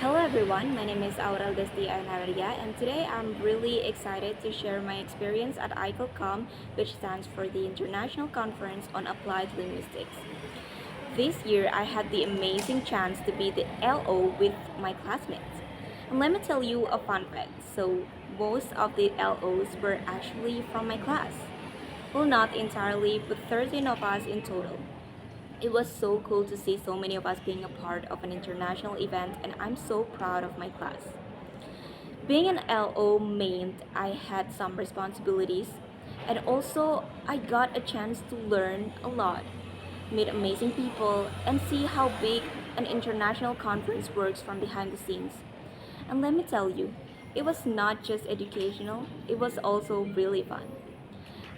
Hello everyone, my name is Aurel Desty Ayu Narariya, and today I'm really excited to share my experience at ICALCOM, which stands for the International Conference on Applied Linguistics. This year I had the amazing chance to be the LO with my classmates. And let me tell you a fun fact. So most of the LOs were actually from my class. Well, not entirely, but 13 of us in total. It was so cool to see so many of us being a part of an international event, and I'm so proud of my class. Being an LO meant I had some responsibilities, and also I got a chance to learn a lot, meet amazing people, and see how big an international conference works from behind the scenes. And let me tell you, it was not just educational, it was also really fun.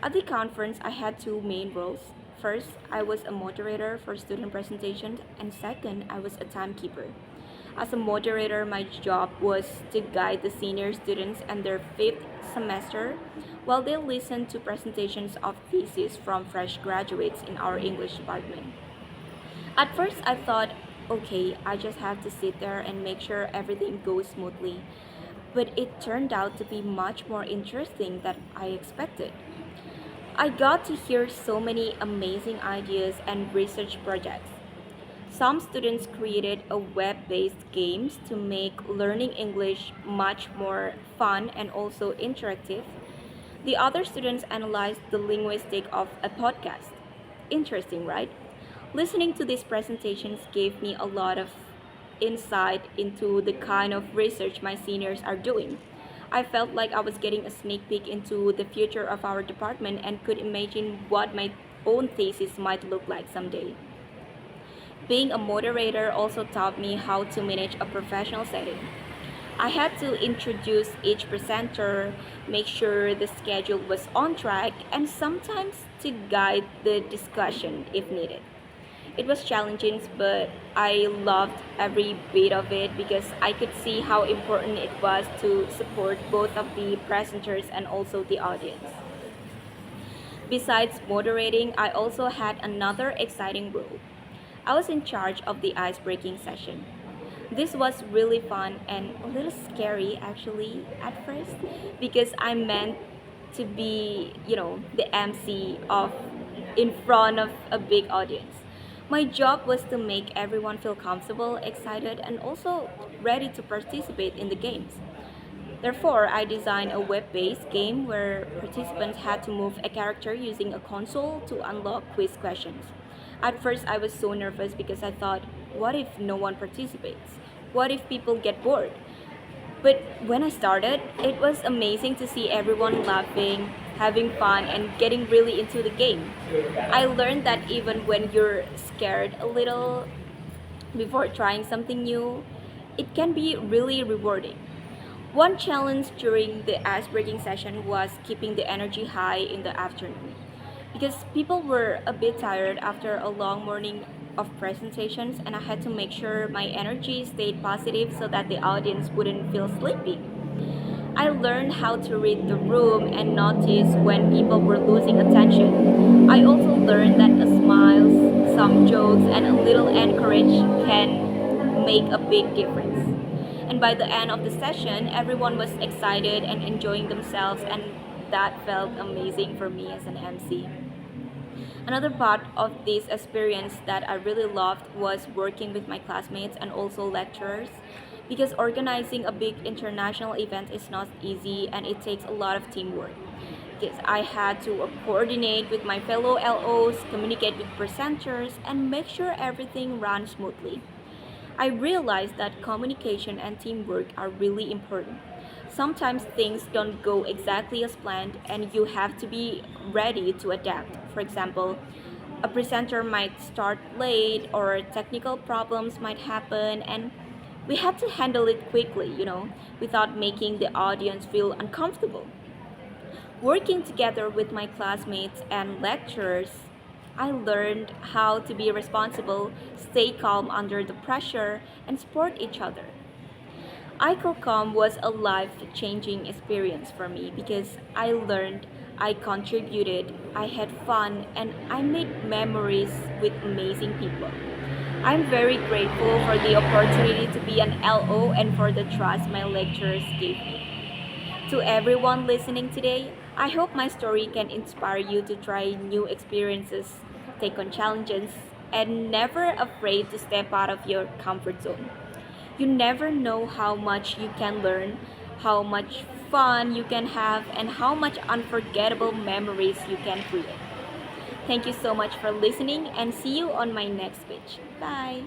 At the conference, I had two main roles. First, I was a moderator for student presentations, and second, I was a timekeeper. As a moderator, my job was to guide the senior students and their fifth semester while they listened to presentations of theses from fresh graduates in our English department. At first, I thought, okay, I just have to sit there and make sure everything goes smoothly. But it turned out to be much more interesting than I expected. I got to hear so many amazing ideas and research projects. Some students created a web-based games to make learning English much more fun and also interactive. The other students analyzed the linguistic of a podcast. Interesting, right? Listening to these presentations gave me a lot of insight into the kind of research my seniors are doing. I felt like I was getting a sneak peek into the future of our department and could imagine what my own thesis might look like someday. Being a moderator also taught me how to manage a professional setting. I had to introduce each presenter, make sure the schedule was on track, and sometimes to guide the discussion if needed. It was challenging, but I loved every bit of it because I could see how important it was to support both of the presenters and also the audience. Besides moderating, I also had another exciting role. I was in charge of the ice breaking session. This was really fun and a little scary actually at first because I meant to be, the MC of in front of a big audience. My job was to make everyone feel comfortable, excited, and also ready to participate in the games. Therefore, I designed a web-based game where participants had to move a character using a console to unlock quiz questions. At first, I was so nervous because I thought, what if no one participates? What if people get bored? But when I started, it was amazing to see everyone laughing, having fun, and getting really into the game. I learned that even when you're scared a little before trying something new, it can be really rewarding. One challenge during the ice breaking session was keeping the energy high in the afternoon because people were a bit tired after a long morning of presentations, and I had to make sure my energy stayed positive so that the audience wouldn't feel sleepy. I learned how to read the room and notice when people were losing attention. I also learned that a smile, some jokes, and a little encourage can make a big difference. And by the end of the session, everyone was excited and enjoying themselves, and that felt amazing for me as an MC. Another part of this experience that I really loved was working with my classmates and also lecturers because organizing a big international event is not easy and it takes a lot of teamwork. Because I had to coordinate with my fellow LOs, communicate with presenters, and make sure everything ran smoothly. I realized that communication and teamwork are really important. Sometimes things don't go exactly as planned, and you have to be ready to adapt. For example, a presenter might start late, or technical problems might happen, and we had to handle it quickly, without making the audience feel uncomfortable. Working together with my classmates and lecturers, I learned how to be responsible, stay calm under the pressure, and support each other. ICALCOM was a life changing experience for me because I learned, I contributed, I had fun, and I made memories with amazing people. I'm very grateful for the opportunity to be an LO and for the trust my lecturers gave me. To everyone listening today, I hope my story can inspire you to try new experiences, take on challenges, and never afraid to step out of your comfort zone. You never know how much you can learn, how much fun you can have, and how much unforgettable memories you can create. Thank you so much for listening and see you on my next speech. Bye.